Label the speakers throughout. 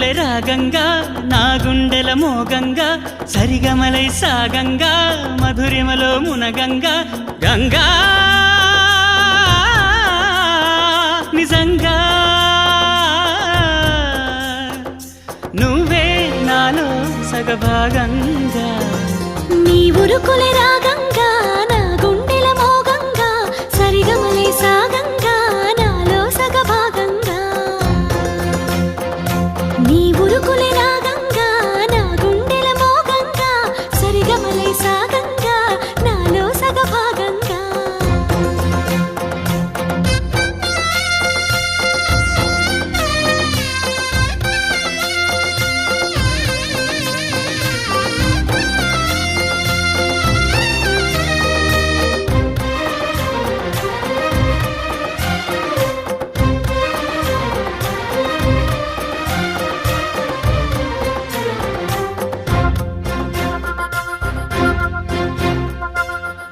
Speaker 1: ఉరుకులే రాగంగా నా గుండెల మోగంగా సరిగమలై సాగంగా మధురిమలో మునగంగా గంగా నిజంగా నువ్వే నాలో సగభాగంగా
Speaker 2: నీ ఉరుకులే రాగంగా నా గుండెల మోగంగా సరిగమలై సాగంగా నాలో సగభాగంగా నీ ఉరుకులే రాగంగా నా గుండెల మోగంగా సరిగమలై సాగంగా నాలో సగభాగంగా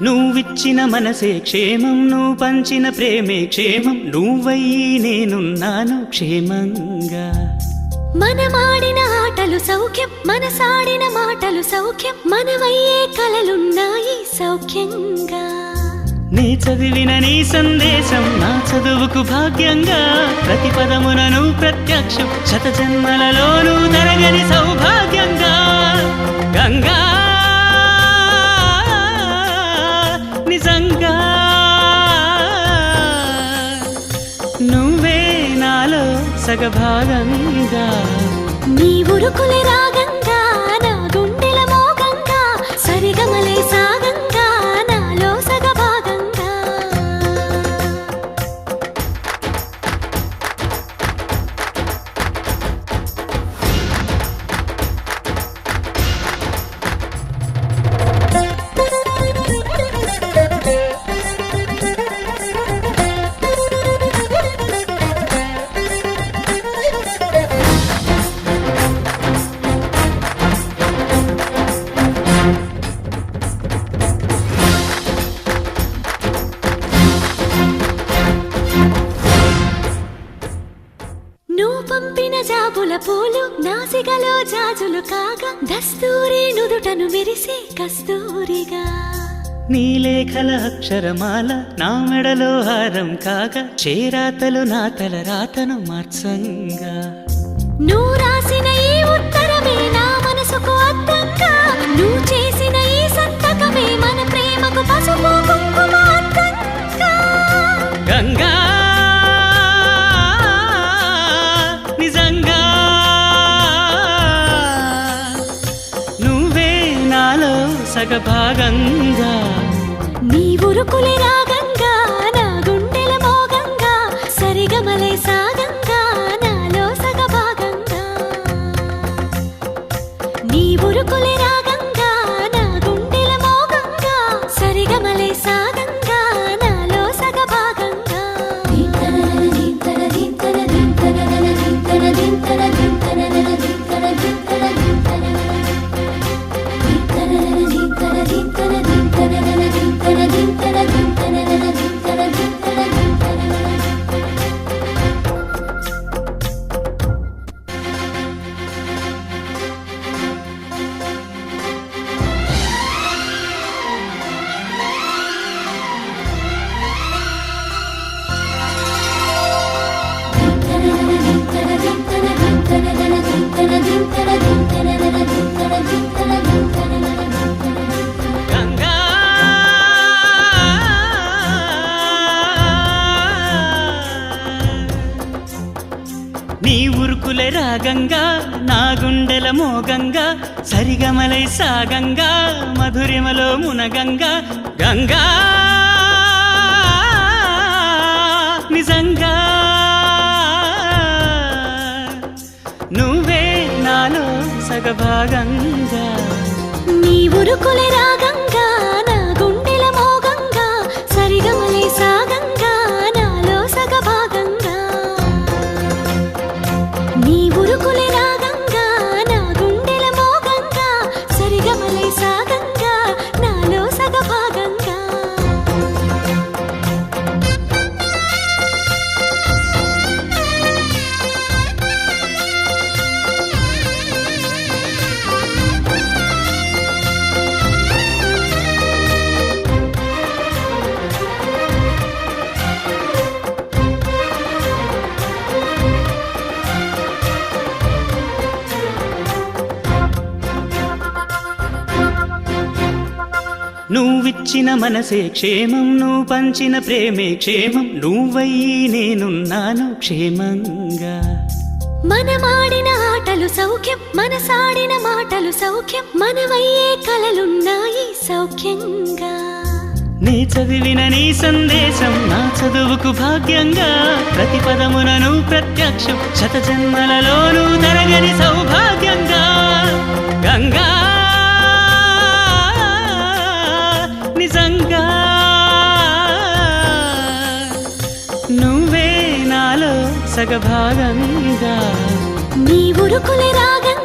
Speaker 1: నువ్విచ్చిన మనసే క్షేమం నువ్వు పంచిన ప్రేమే క్షేమం నువ్వయ్యి నేనున్నాను క్షేమంగా
Speaker 2: మనమాడిన ఆటలు సౌఖ్యం మనసాడిన మాటలు సౌఖ్యం మనమయ్యే కలలున్నాయి సౌఖ్యంగా
Speaker 1: నీ చదివిన నీ సందేశం నా చదువుకు భాగ్యంగా ప్రతి పదమునను ప్రత్యక్షం శత జన్మలలోనూ తరగని సౌభాగ్యంగా గంగా నిజంగా నువ్వే నాలో సగభాగంగా
Speaker 2: నీ ఉరుకులే రాగంగా నా గుండెల మోగంగా సరిగమలై సాగంగా నాలో సగభాగంగా నువ్వు పంపిన జాబుల పూలు నాసికలో జాజులు కాగా దస్తూరి నుదుటను మెరిసే కస్తూరిగా
Speaker 1: నీ లేఖల అక్షరమాల నా మెడలో హారం కాగా చేరాతలు నా తల రాతను మార్చంగా
Speaker 2: నువ్వు రాసిన ఈ ఉత్తరమే నా మనసుకు అద్దంగా నువ్వు చేసిన ఈ సంతకమే మన ప్రేమకు పసుపు కుంకుమ అద్దంగా
Speaker 1: గంగా నిజంగా నువ్వే నాలో సగభాగంగా
Speaker 2: నీ ఉరుకులే రాగంగా నా గుండెల మోగంగా సరిగమలై సాగంగా నాలో సగభాగంగా నీ ఉరుకులే రాగంగా నా గుండెల మోగంగా సరిగమలై సాగంగా నాలో సగభాగంగా
Speaker 1: గంగా నీ ఉరుకులే రాగంగా నా గుండెల మోగంగా సరిగమలై సాగంగా మధురిమలో మునగంగా గంగా నిజంగా నువ్వే నాలో సగభాగంగా
Speaker 2: నీ ఉరుకులే రాగంగా నా గుండెల మోగంగా సరిగమలై సాగంగా నాలో సగభాగంగా నీ ఉరుకులే రాగంగా నా గుండెల మోగంగా సరిగమలై సాగంగా నాలో సగభాగంగా
Speaker 1: నువ్విచ్చిన మనసే క్షేమం, నువ్వు పంచిన ప్రేమే క్షేమం, నువ్వయ్యి నేనున్నాను క్షేమంగా.
Speaker 2: మనమాడిన ఆటలు సౌఖ్యం, మనసాడిన మాటలు సౌఖ్యం, మనవయ్యే కలలున్నాయి సౌఖ్యంగా.
Speaker 1: నీ చదివిన నీ సందేశం నా చదువుకు భాగ్యంగా, ప్రతి పదమునను ప్రత్యక్షం శత జన్మలలోనూ తరగని సౌభాగ్యంగా. గంగా నిజంగా నువ్వే నాలో సగభాగంగా.
Speaker 2: నీ ఉరుకులే రాగంగా